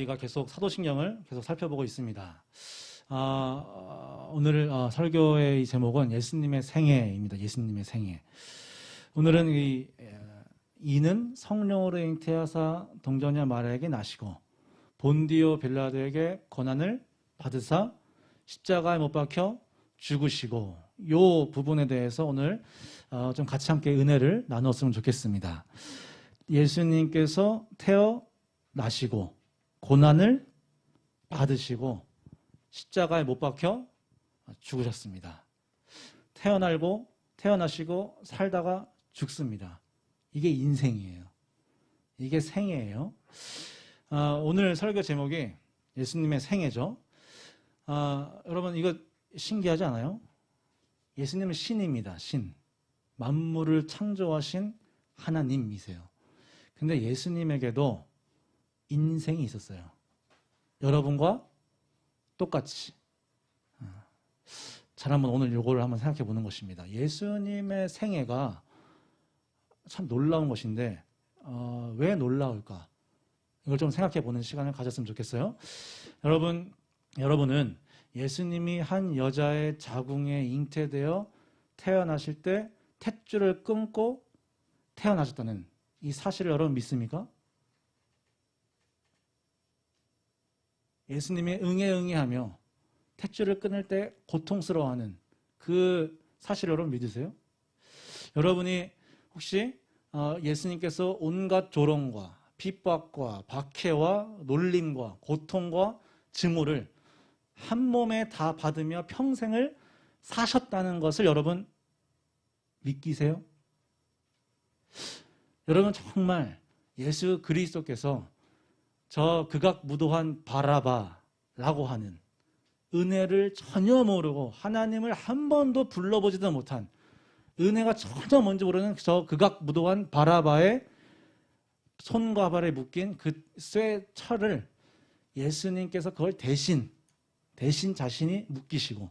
우리가 계속 사도신경을 계속 살펴보고 있습니다. 오늘 설교의 제목은 예수님의 생애입니다. 예수님의 생애. 오늘은 이는 성령으로 잉태하사 동정녀 마리아에게 나시고 본디오 빌라도에게 고난을 받으사 십자가에 못 박혀 죽으시고, 이 부분에 대해서 오늘 좀 같이 함께 은혜를 나눴으면 좋겠습니다. 예수님께서 태어나시고 고난을 받으시고 십자가에 못 박혀 죽으셨습니다. 태어나시고 살다가 죽습니다. 이게 인생이에요. 이게 생애예요. 오늘 설교 제목이 예수님의 생애죠. 여러분, 이거 신기하지 않아요? 예수님은 신입니다. 신. 만물을 창조하신 하나님이세요. 근데 예수님에게도 인생이 있었어요. 여러분과 똑같이. 잘 한번 오늘 요거를 한번 생각해 보는 것입니다. 예수님의 생애가 참 놀라운 것인데 왜 놀라울까? 이걸 좀 생각해 보는 시간을 가졌으면 좋겠어요. 여러분은 예수님이 한 여자의 자궁에 잉태되어 태어나실 때 탯줄을 끊고 태어나셨다는 이 사실을 여러분 믿습니까? 예수님이 응애응애하며 탯줄을 끊을 때 고통스러워하는 그 사실을 여러분 믿으세요? 여러분이 혹시 예수님께서 온갖 조롱과 핍박과 박해와 놀림과 고통과 증오를 한 몸에 다 받으며 평생을 사셨다는 것을 여러분 믿기세요? 여러분, 정말 예수 그리스도께서 저 극악무도한 바라바라고 하는 은혜를 전혀 모르고 하나님을 한 번도 불러보지도 못한, 은혜가 전혀 뭔지 모르는 저 극악무도한 바라바의 손과 발에 묶인 그 쇠철을 예수님께서 그걸 대신 자신이 묶이시고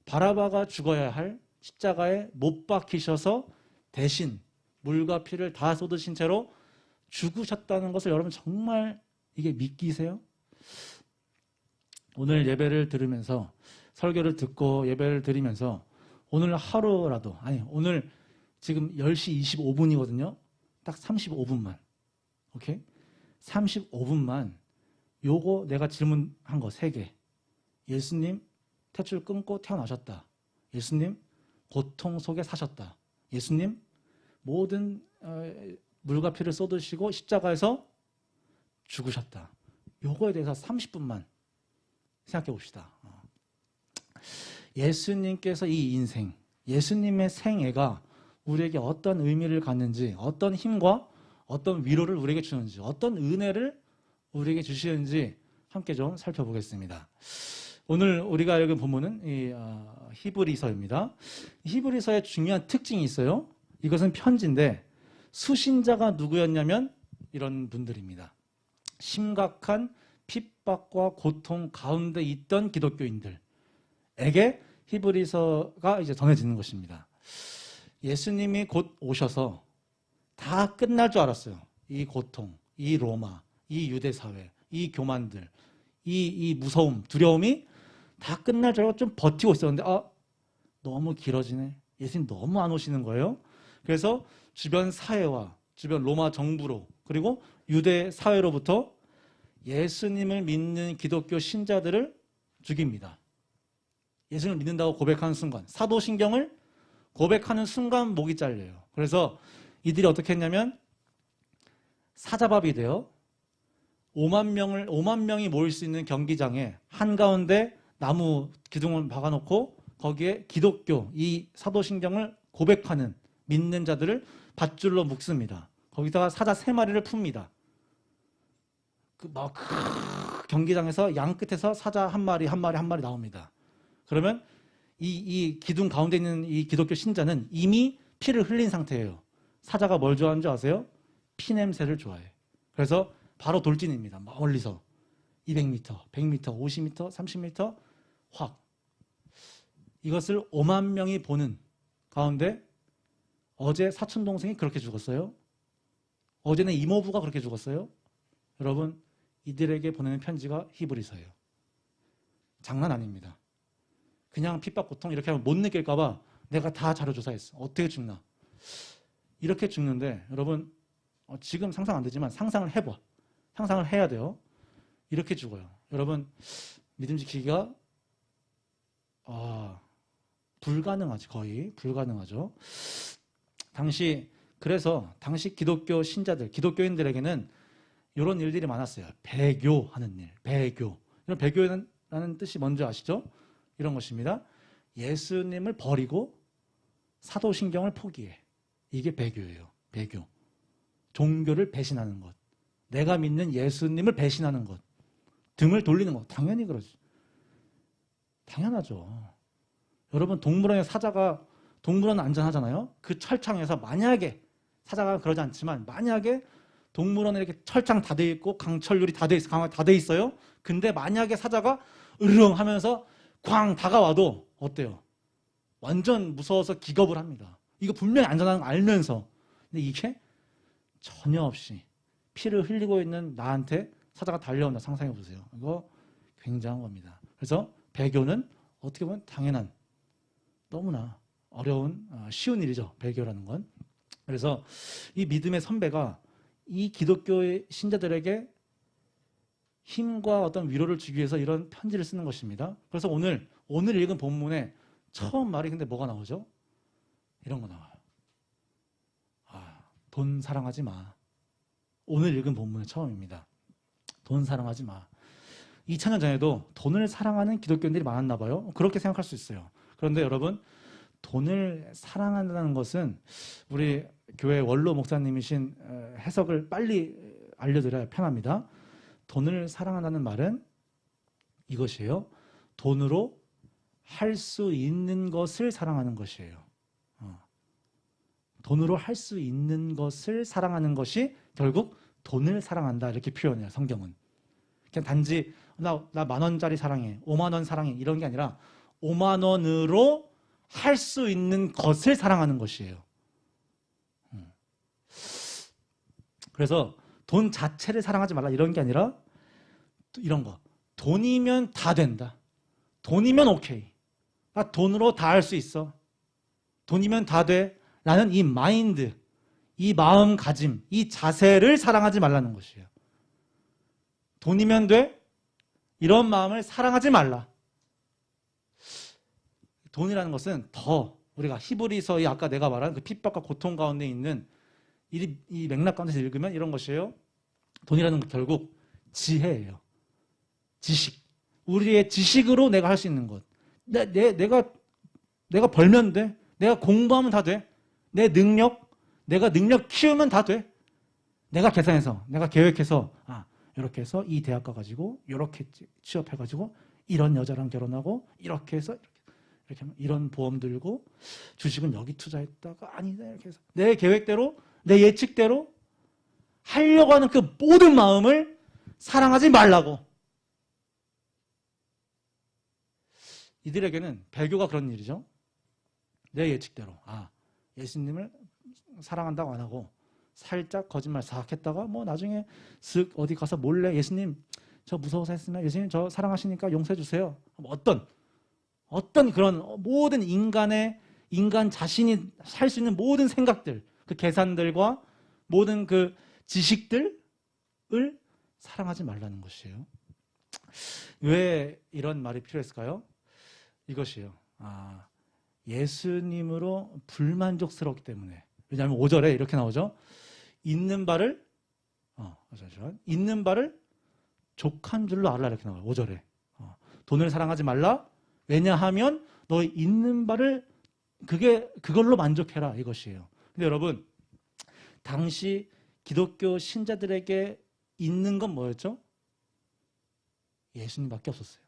바라바가 죽어야 할 십자가에 못 박히셔서 대신 물과 피를 다 쏟으신 채로 죽으셨다는 것을 여러분 정말 이게 믿기세요? 오늘 예배를 들으면서, 설교를 듣고 예배를 드리면서 오늘 하루라도, 오늘 지금 10시 25분이거든요. 딱 35분만. 오케이? 35분만 요거 내가 질문한 거 3개. 예수님 탯줄 끊고 태어나셨다. 예수님 고통 속에 사셨다. 예수님 모든 물과 피를 쏟으시고 십자가에서 죽으셨다. 요거에 대해서 30분만 생각해 봅시다. 예수님께서 이 인생, 예수님의 생애가 우리에게 어떤 의미를 갖는지, 어떤 힘과 어떤 위로를 우리에게 주는지, 어떤 은혜를 우리에게 주시는지 함께 좀 살펴보겠습니다. 오늘 우리가 읽은 본문은 히브리서입니다. 히브리서의 중요한 특징이 있어요. 이것은 편지인데 수신자가 누구였냐면 이런 분들입니다. 심각한 핍박과 고통 가운데 있던 기독교인들에게 히브리서가 이제 전해지는 것입니다. 예수님이 곧 오셔서 다 끝날 줄 알았어요. 이 고통, 이 로마, 이 유대 사회, 이 교만들, 이 무서움, 두려움이 다 끝날 줄 알고 좀 버티고 있었는데 너무 길어지네. 예수님 너무 안 오시는 거예요. 그래서 주변 사회와 주변 로마 정부로, 그리고 유대 사회로부터 예수님을 믿는 기독교 신자들을 죽입니다. 예수님을 믿는다고 고백하는 순간, 사도신경을 고백하는 순간 목이 잘려요. 그래서 이들이 어떻게 했냐면 사자밥이 되어 5만 명이 모일 수 있는 경기장에 한가운데 나무 기둥을 박아놓고 거기에 기독교, 이 사도신경을 고백하는 믿는 자들을 밧줄로 묶습니다. 거기다가 사자 3마리를 풉니다. 경기장에서 양 끝에서 사자 한 마리 나옵니다. 그러면 이 기둥 가운데 있는 이 기독교 신자는 이미 피를 흘린 상태예요. 사자가 뭘 좋아하는 줄 아세요? 피 냄새를 좋아해. 그래서 바로 돌진입니다. 멀리서 200m, 100m, 50m, 30m 확. 이것을 5만 명이 보는 가운데 어제 사촌동생이 그렇게 죽었어요. 어제는 이모부가 그렇게 죽었어요. 여러분, 이들에게 보내는 편지가 히브리서예요. 장난 아닙니다. 그냥 핍박 고통 이렇게 하면 못 느낄까 봐 내가 다 자료 조사했어. 어떻게 죽나. 이렇게 죽는데 여러분 지금 상상 안 되지만 상상을 해봐. 상상을 해야 돼요. 이렇게 죽어요. 여러분 믿음 지키기가 불가능하지. 거의 불가능하죠. 그래서 당시 기독교 신자들, 기독교인들에게는 이런 일들이 많았어요. 배교하는 일, 배교. 이런 배교라는 뜻이 뭔지 아시죠? 이런 것입니다. 예수님을 버리고 사도신경을 포기해. 이게 배교예요. 배교. 종교를 배신하는 것. 내가 믿는 예수님을 배신하는 것. 등을 돌리는 것. 당연히 그러지. 당연하죠. 여러분 동물원의 사자가 동물원은 안전하잖아요. 그 철창에서 만약에 사자가 그러지 않지만 만약에 동물원에 이렇게 철창 다 돼 있고 강철률이 다 돼 있어, 강화 다 돼 있어요. 근데 만약에 사자가 으르렁 하면서 광 다가와도 어때요? 완전 무서워서 기겁을 합니다. 이거 분명히 안전한 거 알면서. 근데 이게 전혀 없이 피를 흘리고 있는 나한테 사자가 달려온다. 상상해 보세요. 이거 굉장한 겁니다. 그래서 배교는 어떻게 보면 당연한, 너무나 어려운, 쉬운 일이죠. 배교라는 건. 그래서 이 믿음의 선배가 이 기독교의 신자들에게 힘과 어떤 위로를 주기 위해서 이런 편지를 쓰는 것입니다. 그래서 오늘 읽은 본문에 처음 말이 근데 뭐가 나오죠? 이런 거 나와요. 돈 사랑하지 마. 오늘 읽은 본문의 처음입니다. 돈 사랑하지 마. 2000년 전에도 돈을 사랑하는 기독교인들이 많았나 봐요. 그렇게 생각할 수 있어요. 그런데 여러분, 돈을 사랑한다는 것은 우리 교회 원로 목사님이신 해석을 빨리 알려드려야 편합니다. 돈을 사랑한다는 말은 이것이에요. 돈으로 할 수 있는 것을 사랑하는 것이에요. 돈으로 할 수 있는 것을 사랑하는 것이 결국 돈을 사랑한다 이렇게 표현해요. 성경은. 그냥 단지 나 10,000원짜리 사랑해, 50,000원 사랑해 이런 게 아니라 50,000원으로 할 수 있는 것을 사랑하는 것이에요. 그래서 돈 자체를 사랑하지 말라 이런 게 아니라 이런 거. 돈이면 다 된다. 돈이면 오케이. 나 돈으로 다 할 수 있어. 돈이면 다 돼. 라는 이 마인드, 이 마음가짐, 이 자세를 사랑하지 말라는 것이에요. 돈이면 돼? 이런 마음을 사랑하지 말라. 돈이라는 것은 더 우리가 히브리서의 아까 내가 말한 그 핍박과 고통 가운데 있는 이 맥락 가운데서 읽으면 이런 것이에요. 돈이라는 건 결국 지혜예요. 지식. 우리의 지식으로 내가 할 수 있는 것. 내가 벌면 돼. 내가 공부하면 다 돼. 내 능력, 내가 능력 키우면 다 돼. 내가 계산해서, 내가 계획해서, 이렇게 해서 이 대학 가가지고, 이렇게 취업해가지고, 이런 여자랑 결혼하고, 이렇게 해서, 이렇게 하면 이런 보험 들고, 주식은 여기 투자했다가, 아니다, 이렇게 해서. 내 계획대로, 내 예측대로 하려고 하는 그 모든 마음을 사랑하지 말라고. 이들에게는 배교가 그런 일이죠. 내 예측대로. 예수님을 사랑한다고 안 하고 살짝 거짓말 싹 했다가 뭐 나중에 슥 어디 가서 몰래 예수님 저 무서워서 했으면 예수님 저 사랑하시니까 용서해 주세요. 어떤 그런 모든 인간 자신이 살 수 있는 모든 생각들, 그 계산들과 모든 그 지식들을 사랑하지 말라는 것이에요. 왜 이런 말이 필요했을까요? 이것이요. 예수님으로 불만족스럽기 때문에. 왜냐하면 5절에 이렇게 나오죠. 있는 바를 족한 줄로 알라 이렇게 나와요. 5절에. 돈을 사랑하지 말라. 왜냐하면 너의 있는 바를 그걸로 만족해라 이것이에요. 근데 여러분 당시 기독교 신자들에게 있는 건 뭐였죠? 예수님밖에 없었어요.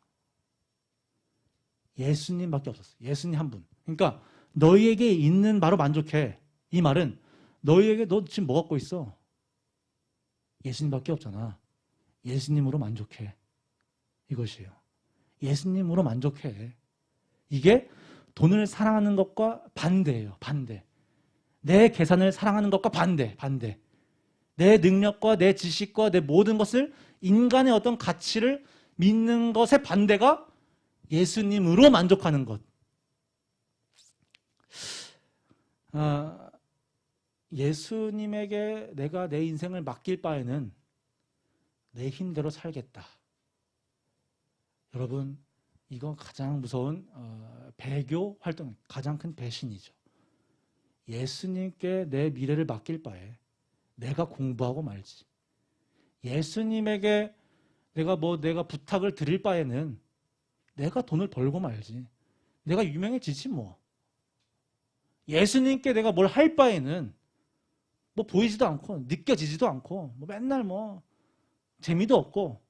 예수님밖에 없었어요. 예수님 한 분. 그러니까 너희에게 있는 바로 만족해. 이 말은 너희에게 너 지금 뭐 갖고 있어? 예수님밖에 없잖아. 예수님으로 만족해. 이것이에요. 예수님으로 만족해. 이게 돈을 사랑하는 것과 반대예요. 반대. 내 계산을 사랑하는 것과 반대. 내 능력과 내 지식과 내 모든 것을 인간의 어떤 가치를 믿는 것의 반대가 예수님으로 만족하는 것. 예수님에게 내가 내 인생을 맡길 바에는 내 힘대로 살겠다. 여러분, 이건 가장 무서운 배교 활동, 가장 큰 배신이죠. 예수님께 내 미래를 맡길 바에 내가 공부하고 말지. 예수님에게 내가 부탁을 드릴 바에는 내가 돈을 벌고 말지. 내가 유명해지지 뭐. 예수님께 내가 뭘 할 바에는 뭐 보이지도 않고 느껴지지도 않고 뭐 맨날 뭐 재미도 없고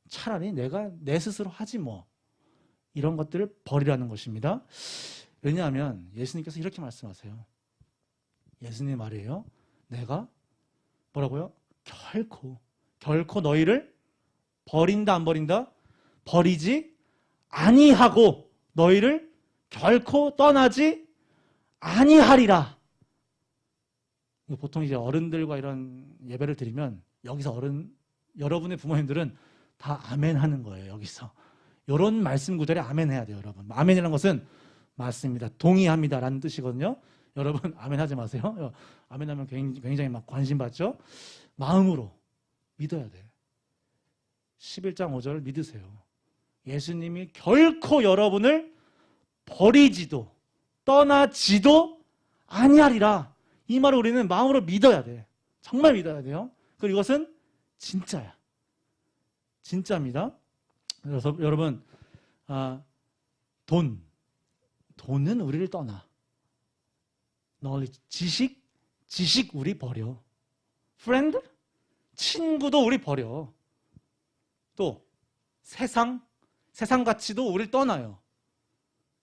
차라리 내가 내 스스로 하지 뭐. 이런 것들을 버리라는 것입니다. 왜냐하면 예수님께서 이렇게 말씀하세요. 예수님 말이에요. 내가 뭐라고요? 결코 너희를 버린다 안 버린다? 버리지 아니하고 너희를 결코 떠나지 아니하리라. 보통 이제 어른들과 이런 예배를 드리면 여기서 여러분의 부모님들은 다 아멘 하는 거예요. 여기서. 이런 말씀 구절에 아멘 해야 돼요, 여러분. 아멘이라는 것은 맞습니다. 동의합니다. 라는 뜻이거든요. 여러분, 아멘 하지 마세요. 아멘 하면 굉장히 막 관심 받죠? 마음으로 믿어야 돼. 11장 5절 믿으세요. 예수님이 결코 여러분을 버리지도 떠나지도 아니하리라. 이 말을 우리는 마음으로 믿어야 돼. 정말 믿어야 돼요. 그리고 이것은 진짜야. 진짜입니다. 그래서 여러분, 돈은 우리를 떠나. knowledge, 지식 우리 버려. friend, 친구도 우리 버려. 또 세상 가치도 우리를 떠나요.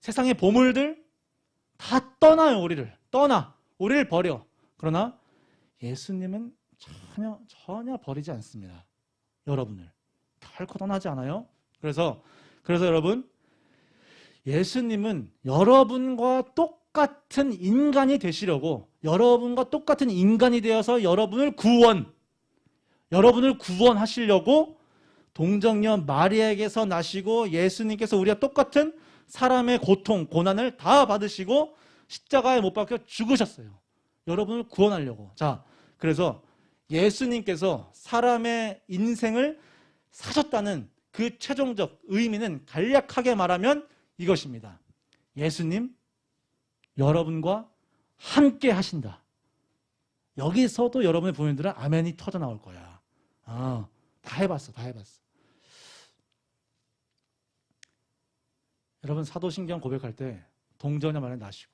세상의 보물들 다 떠나요. 우리를 버려. 그러나 예수님은 전혀 버리지 않습니다. 여러분을 결코 떠나지 않아요. 그래서 여러분, 예수님은 여러분과 똑같은 인간이 되시려고, 여러분과 똑같은 인간이 되어서 여러분을 구원하시려고 동정녀 마리아에게서 나시고 예수님께서 우리와 똑같은 사람의 고통, 고난을 다 받으시고 십자가에 못 박혀 죽으셨어요. 여러분을 구원하려고. 자, 그래서 예수님께서 사람의 인생을 사셨다는 그 최종적 의미는 간략하게 말하면 이것입니다. 예수님, 여러분과 함께 하신다. 여기서도 여러분의 부모님들은 아멘이 터져 나올 거야. 다 해봤어. 여러분, 사도신경 고백할 때 동정녀 마리아 나시고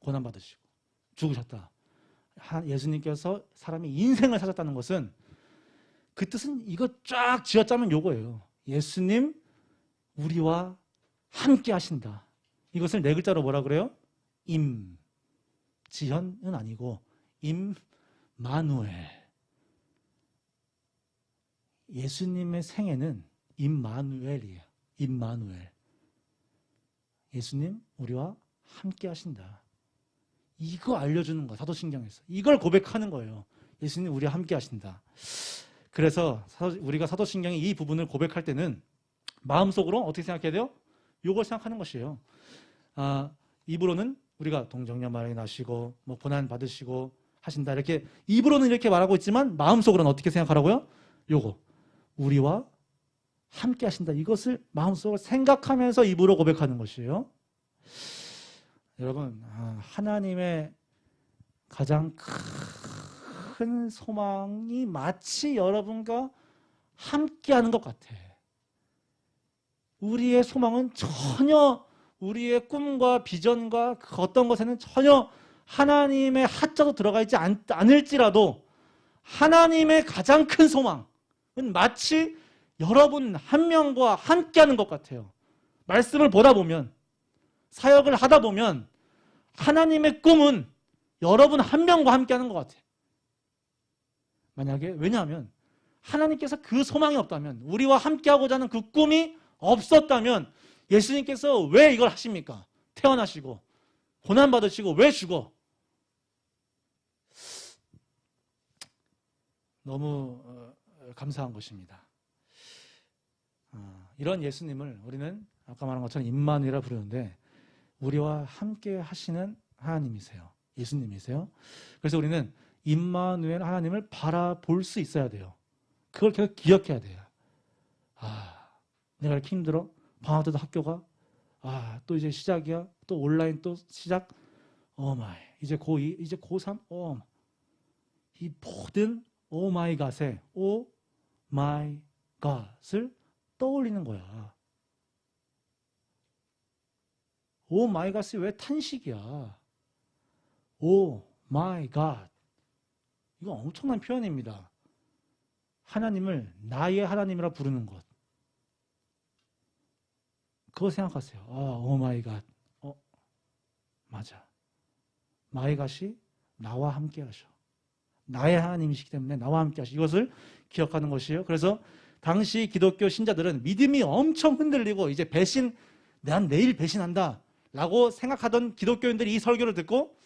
고난받으시고 죽으셨다. 예수님께서 사람의 인생을 사셨다는 것은, 그 뜻은 이거 쫙 쥐어짜면 요거예요. 예수님, 우리와 함께 하신다. 이것을 네 글자로 뭐라 그래요? 지현은 아니고 임마누엘. 예수님의 생애는 임마누엘이에요. 임마누엘. 예수님, 우리와 함께 하신다. 이거 알려주는 거야, 사도신경에서. 이걸 고백하는 거예요. 예수님, 우리와 함께 하신다. 그래서 우리가 사도신경의 이 부분을 고백할 때는 마음속으로 어떻게 생각해야 돼요? 이걸 생각하는 것이에요. 입으로는 우리가 동정녀 마리아 나시고 뭐 고난 받으시고 하신다, 이렇게 입으로는 이렇게 말하고 있지만 마음속으로는 어떻게 생각하라고요? 요거, 우리와 함께 하신다. 이것을 마음속으로 생각하면서 입으로 고백하는 것이에요. 여러분, 하나님의 가장 큰 소망이 마치 여러분과 함께하는 것 같아. 우리의 소망은 전혀 우리의 꿈과 비전과 그 어떤 것에는 전혀 하나님의 하자도 들어가 있지 않을지라도 하나님의 가장 큰 소망은 마치 여러분 한 명과 함께하는 것 같아요. 말씀을 보다 보면, 사역을 하다 보면 하나님의 꿈은 여러분 한 명과 함께하는 것 같아요. 만약에, 왜냐하면 하나님께서 그 소망이 없다면, 우리와 함께하고자 하는 그 꿈이 없었다면 예수님께서 왜 이걸 하십니까? 태어나시고 고난받으시고 왜 죽어? 너무 감사한 것입니다. 이런 예수님을 우리는 아까 말한 것처럼 임마누엘이라 부르는데 우리와 함께 하시는 하나님이세요. 예수님이세요. 그래서 우리는 임마누엘 하나님을 바라볼 수 있어야 돼요. 그걸 계속 기억해야 돼요. 내가 이렇게 힘들어? 방학 때도 학교가? 또 이제 시작이야? 또 온라인 또 시작? 마이. 이제 고2, 이제 고3? 이 모든 오 마이 갓에 오 마이 갓을 떠올리는 거야. 오 마이 갓이 왜 탄식이야? 오 마이 갓. 이거 엄청난 표현입니다. 하나님을 나의 하나님이라 부르는 것. 그거 생각하세요. 오 마이 갓. 맞아. 마이 갓이 나와 함께 하셔. 나의 하나님이시기 때문에 나와 함께 하시고 이것을 기억하는 것이에요. 그래서 당시 기독교 신자들은 믿음이 엄청 흔들리고 이제 난 내일 배신한다 라고 생각하던 기독교인들이 이 설교를 듣고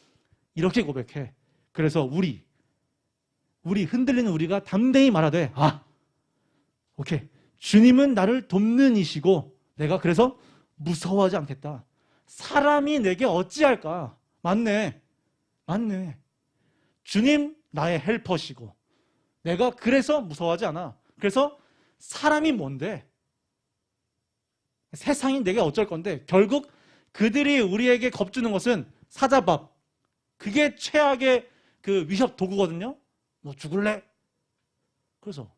이렇게 고백해. 그래서 우리 흔들리는 우리가 담대히 말하되 오케이. 주님은 나를 돕는 이시고 내가 그래서 무서워하지 않겠다. 사람이 내게 어찌할까? 맞네. 주님 나의 헬퍼시고 내가 그래서 무서워하지 않아. 그래서 사람이 뭔데? 세상이 내게 어쩔 건데 결국 그들이 우리에게 겁주는 것은 사자밥. 그게 최악의 그 위협 도구거든요. 너 죽을래? 그래서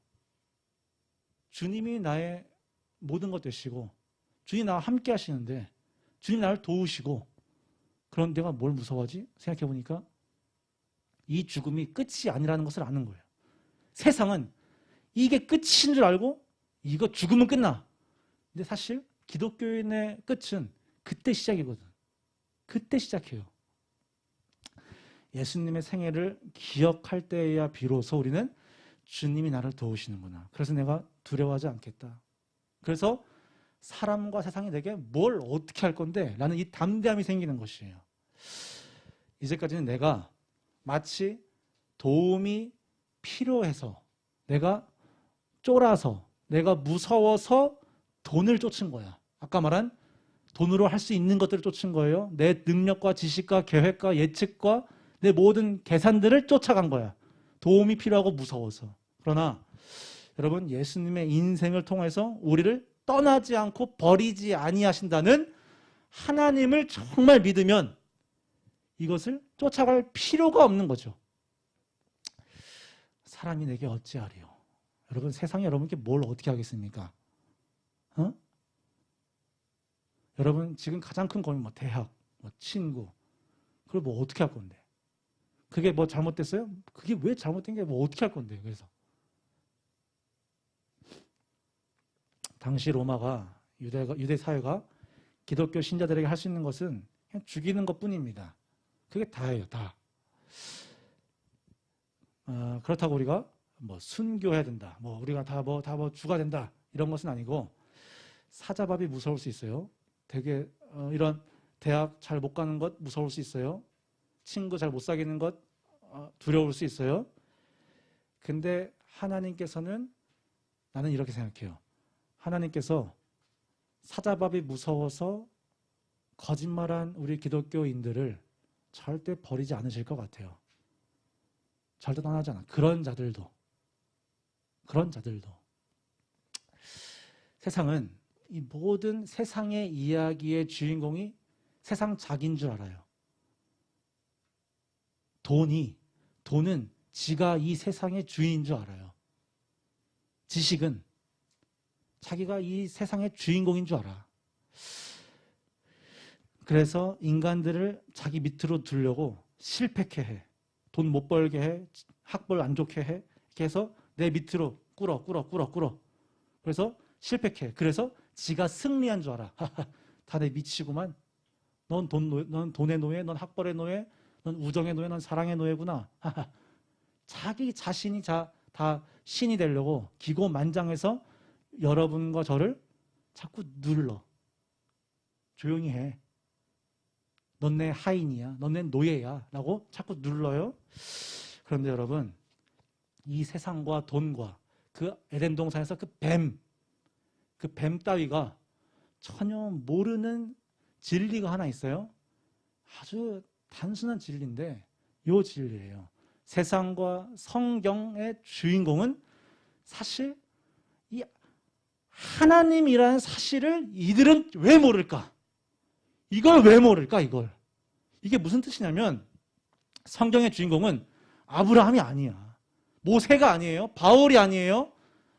주님이 나의 모든 것 되시고 주님이 나와 함께 하시는데 주님 나를 도우시고 그런 내가 뭘 무서워하지? 생각해보니까 이 죽음이 끝이 아니라는 것을 아는 거예요. 세상은 이게 끝인 줄 알고 이거 죽으면 끝나. 근데 사실 기독교인의 끝은 그때 시작이거든. 그때 시작해요. 예수님의 생애를 기억할 때에야 비로소 우리는 주님이 나를 도우시는구나. 그래서 내가 두려워하지 않겠다. 그래서 사람과 세상이 내게 뭘 어떻게 할 건데 라는 이 담대함이 생기는 것이에요. 이제까지는 내가 마치 도움이 필요해서 내가 쫄아서 내가 무서워서 돈을 쫓은 거야. 아까 말한 돈으로 할 수 있는 것들을 쫓은 거예요. 내 능력과 지식과 계획과 예측과 내 모든 계산들을 쫓아간 거야. 도움이 필요하고 무서워서. 그러나 여러분 예수님의 인생을 통해서 우리를 떠나지 않고 버리지 아니하신다는 하나님을 정말 믿으면 이것을 쫓아갈 필요가 없는 거죠. 사람이 내게 어찌하리요. 여러분 세상이 여러분께 뭘 어떻게 하겠습니까? 여러분 지금 가장 큰 고민 대학, 친구 그걸 어떻게 할 건데? 그게 잘못됐어요? 그게 왜 잘못된 게 어떻게 할 건데? 그래서 당시 로마가 유대 사회가 기독교 신자들에게 할 수 있는 것은 그냥 죽이는 것뿐입니다. 그게 다예요, 다. 그렇다고 우리가 순교해야 된다. 우리가 다 주가 된다. 이런 것은 아니고 사자밥이 무서울 수 있어요. 되게 이런 대학 잘 못 가는 것 무서울 수 있어요. 친구 잘 못 사귀는 것 두려울 수 있어요. 근데 하나님께서는 나는 이렇게 생각해요. 하나님께서 사자밥이 무서워서 거짓말한 우리 기독교인들을 절대 버리지 않으실 것 같아요. 절대 떠나지 않아. 그런 자들도. 세상은 이 모든 세상의 이야기의 주인공이 세상 자기인 줄 알아요. 돈은 지가 이 세상의 주인인 줄 알아요. 지식은 자기가 이 세상의 주인공인 줄 알아. 그래서 인간들을 자기 밑으로 두려고 실패케 해. 돈 못 벌게 해. 학벌 안 좋게 해. 이렇게 해서 내 밑으로 꿇어. 그래서 실패케 해. 그래서 지가 승리한 줄 알아. 다들 미치구만. 넌 돈의 노예, 넌 학벌의 노예, 넌 우정의 노예, 넌 사랑의 노예구나. 자기 자신이 다 신이 되려고 기고만장해서 여러분과 저를 자꾸 눌러. 조용히 해. 넌 내 하인이야. 넌 내 노예야. 라고 자꾸 눌러요. 그런데 여러분, 이 세상과 돈과 그 에덴 동산에서 그 뱀 따위가 전혀 모르는 진리가 하나 있어요. 아주 단순한 진리인데 요 진리예요. 세상과 성경의 주인공은 사실 이 하나님이라는 사실을 이들은 왜 모를까? 이걸 왜 모를까? 이게 무슨 뜻이냐면 성경의 주인공은 아브라함이 아니야. 모세가 아니에요. 바울이 아니에요.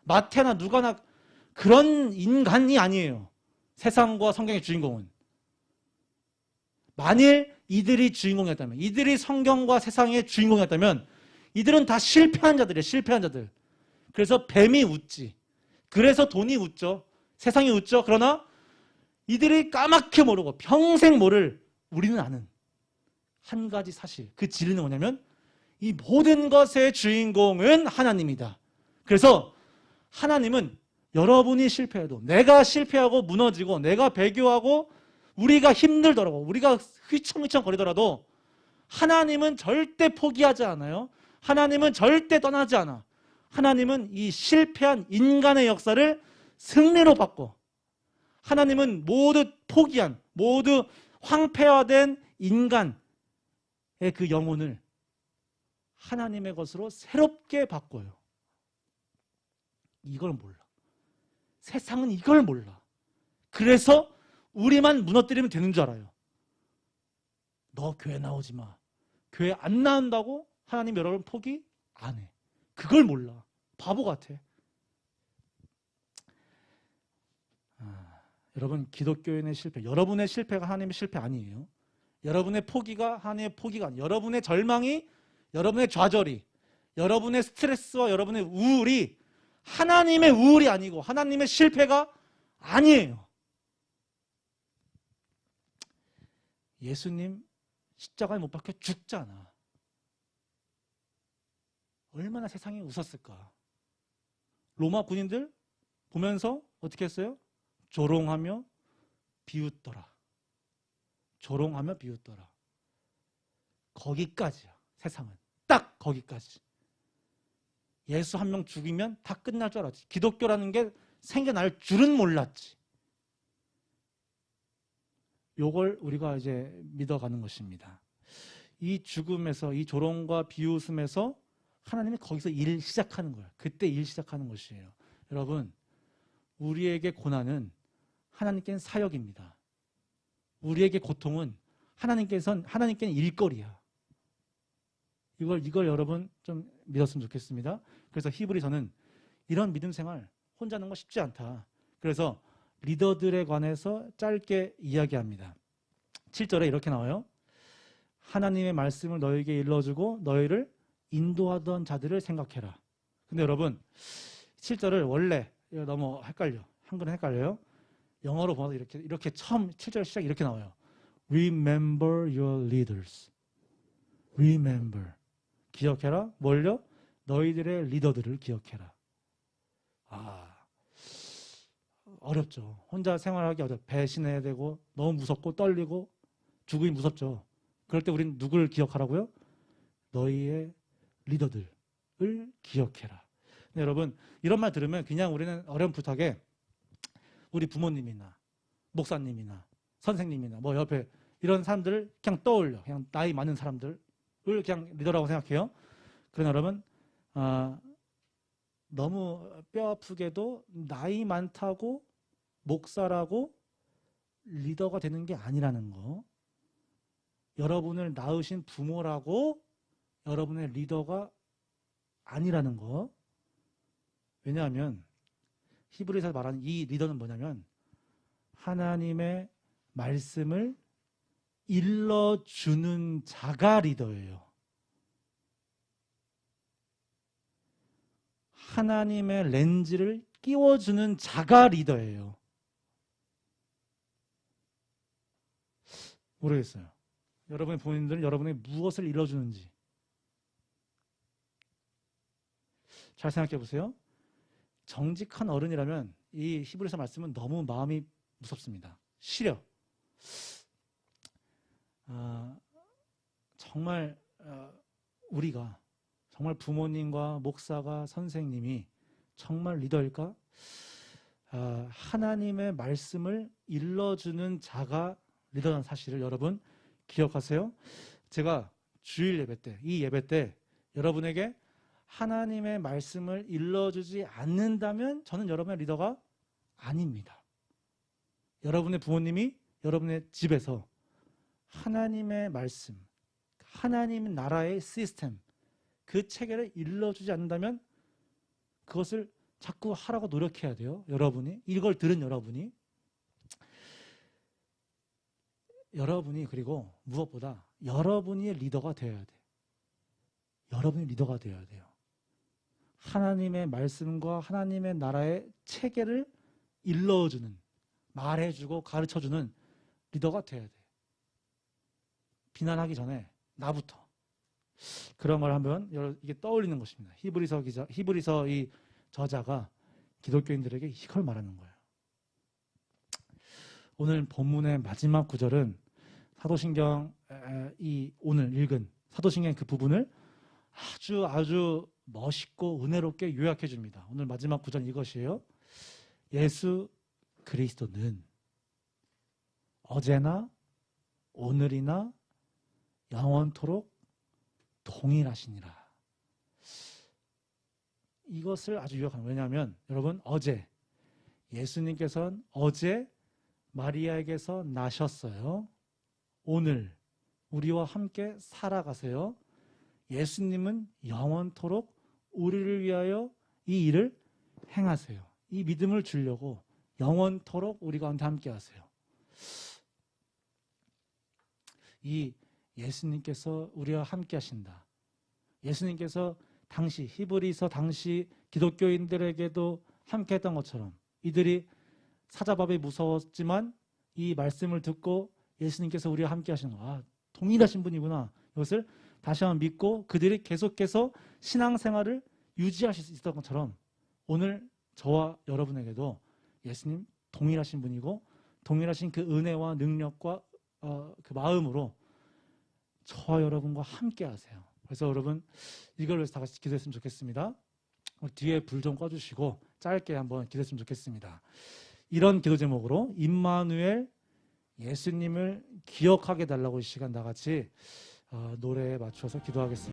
마태나 누가나 그런 인간이 아니에요. 세상과 성경의 주인공은. 만일 이들이 주인공이었다면, 이들이 성경과 세상의 주인공이었다면 이들은 다 실패한 자들이에요. 실패한 자들. 그래서 뱀이 웃지. 그래서 돈이 웃죠. 세상이 웃죠. 그러나 이들이 까맣게 모르고 평생 모를 우리는 아는 한 가지 사실. 그 진리는 뭐냐면 이 모든 것의 주인공은 하나님이다. 그래서 하나님은 여러분이 실패해도, 내가 실패하고 무너지고, 내가 배교하고, 우리가 힘들더라도, 우리가 휘청휘청 거리더라도 하나님은 절대 포기하지 않아요. 하나님은 절대 떠나지 않아. 하나님은 이 실패한 인간의 역사를 승리로 바꿔. 하나님은 모두 포기한, 모두 황폐화된 인간의 그 영혼을 하나님의 것으로 새롭게 바꿔요. 이걸 몰라. 세상은 이걸 몰라. 그래서 우리만 무너뜨리면 되는 줄 알아요. 너 교회 나오지 마. 교회 안 나온다고 하나님 여러분 포기 안 해. 그걸 몰라. 바보 같아. 여러분, 기독교인의 실패, 여러분의 실패가 하나님의 실패 아니에요. 여러분의 포기가 하나님의 포기가 아니에요. 여러분의 절망이, 여러분의 좌절이, 여러분의 스트레스와 여러분의 우울이 하나님의 우울이 아니고 하나님의 실패가 아니에요. 예수님 십자가에 못 박혀 죽잖아. 얼마나 세상이 웃었을까. 로마 군인들 보면서 어떻게 했어요? 조롱하며 비웃더라. 조롱하며 비웃더라. 거기까지야. 세상은 딱 거기까지. 예수 한 명 죽이면 다 끝날 줄 알았지. 기독교라는 게 생겨날 줄은 몰랐지. 요걸 우리가 이제 믿어가는 것입니다. 이 죽음에서, 이 조롱과 비웃음에서 하나님이 거기서 일 시작하는 거예요. 그때 일 시작하는 것이에요. 여러분, 우리에게 고난은 하나님께는 사역입니다. 우리에게 고통은 하나님께는 일거리야. 이걸 여러분 좀 믿었으면 좋겠습니다. 그래서 히브리서는 이런 믿음 생활 혼자 하는 거 쉽지 않다. 그래서 리더들에 관해서 짧게 이야기합니다. 7절에 이렇게 나와요. 하나님의 말씀을 너에게 일러주고 너희를 인도하던 자들을 생각해라. 근데 여러분 7절을 원래 너무 헷갈려. 한글은 헷갈려요. 영어로 보면 이렇게 처음 7절 시작 이렇게 나와요. Remember your leaders. Remember. 기억해라. 뭘요? 너희들의 리더들을 기억해라. 어렵죠. 혼자 생활하기 어렵죠. 배신해야 되고 너무 무섭고 떨리고 죽음이 무섭죠. 그럴 때 우리는 누구를 기억하라고요? 너희의 리더들을 기억해라. 근데 여러분 이런 말 들으면 그냥 우리는 어렴풋하게 우리 부모님이나 목사님이나 선생님이나 뭐 옆에 이런 사람들을 그냥 떠올려. 그냥 나이 많은 사람들을 그냥 리더라고 생각해요. 그러나 여러분 너무 뼈아프게도 나이 많다고 목사라고 리더가 되는 게 아니라는 거. 여러분을 낳으신 부모라고 여러분의 리더가 아니라는 거. 왜냐하면 히브리서에서 말하는 이 리더는 뭐냐면 하나님의 말씀을 일러주는 자가 리더예요. 하나님의 렌즈를 끼워주는 자가 리더예요. 모르겠어요. 여러분의 부모님들은 여러분의 무엇을 일러주는지 잘 생각해 보세요. 정직한 어른이라면 이 히브리서 말씀은 너무 마음이 무섭습니다. 시려. 정말 우리가 정말 부모님과 목사가 선생님이 정말 리더일까? 하나님의 말씀을 일러주는 자가 리더라는 사실을 여러분 기억하세요. 제가 주일 예배 때, 이 예배 때 여러분에게 하나님의 말씀을 일러주지 않는다면 저는 여러분의 리더가 아닙니다. 여러분의 부모님이 여러분의 집에서 하나님의 말씀, 하나님 나라의 시스템, 그 체계를 일러주지 않는다면 그것을 자꾸 하라고 노력해야 돼요. 여러분이, 이걸 들은 여러분이 그리고 무엇보다 여러분이 리더가 되어야 돼. 여러분이 리더가 되어야 돼요. 하나님의 말씀과 하나님의 나라의 체계를 일러주는, 말해주고 가르쳐주는 리더가 되어야 돼. 비난하기 전에 나부터. 그런 걸 하면 이게 떠올리는 것입니다. 히브리서 이 저자가 기독교인들에게 이걸 말하는 거예요. 오늘 본문의 마지막 구절은 사도신경 오늘 읽은 사도신경 그 부분을 아주 멋있고 은혜롭게 요약해 줍니다. 오늘 마지막 구절 이것이에요. 예수 그리스도는 어제나 오늘이나 영원토록 동일하시니라. 이것을 아주 요약합니다. 왜냐하면 여러분 예수님께서는 어제 마리아에게서 나셨어요. 오늘 우리와 함께 살아가세요. 예수님은 영원토록 우리를 위하여 이 일을 행하세요. 이 믿음을 주려고 영원토록 우리 가운데 함께 하세요. 이 예수님께서 우리와 함께 하신다. 예수님께서 당시 히브리서 당시 기독교인들에게도 함께 했던 것처럼 이들이 사자밥이 무서웠지만 이 말씀을 듣고 예수님께서 우리와 함께 하시는 거, 동일하신 분이구나. 이것을 다시 한번 믿고 그들이 계속해서 신앙생활을 유지하실 수 있었던 것처럼 오늘 저와 여러분에게도 예수님 동일하신 분이고 동일하신 그 은혜와 능력과 그 마음으로 저와 여러분과 함께 하세요. 그래서 여러분 이걸 위해서 다 같이 기도했으면 좋겠습니다. 뒤에 불 좀 꺼주시고 짧게 한번 기도했으면 좋겠습니다. 이런 기도 제목으로 임마누엘 예수님을 기억하게 달라고 이 시간 다 같이 노래에 맞춰서 기도하겠습니다.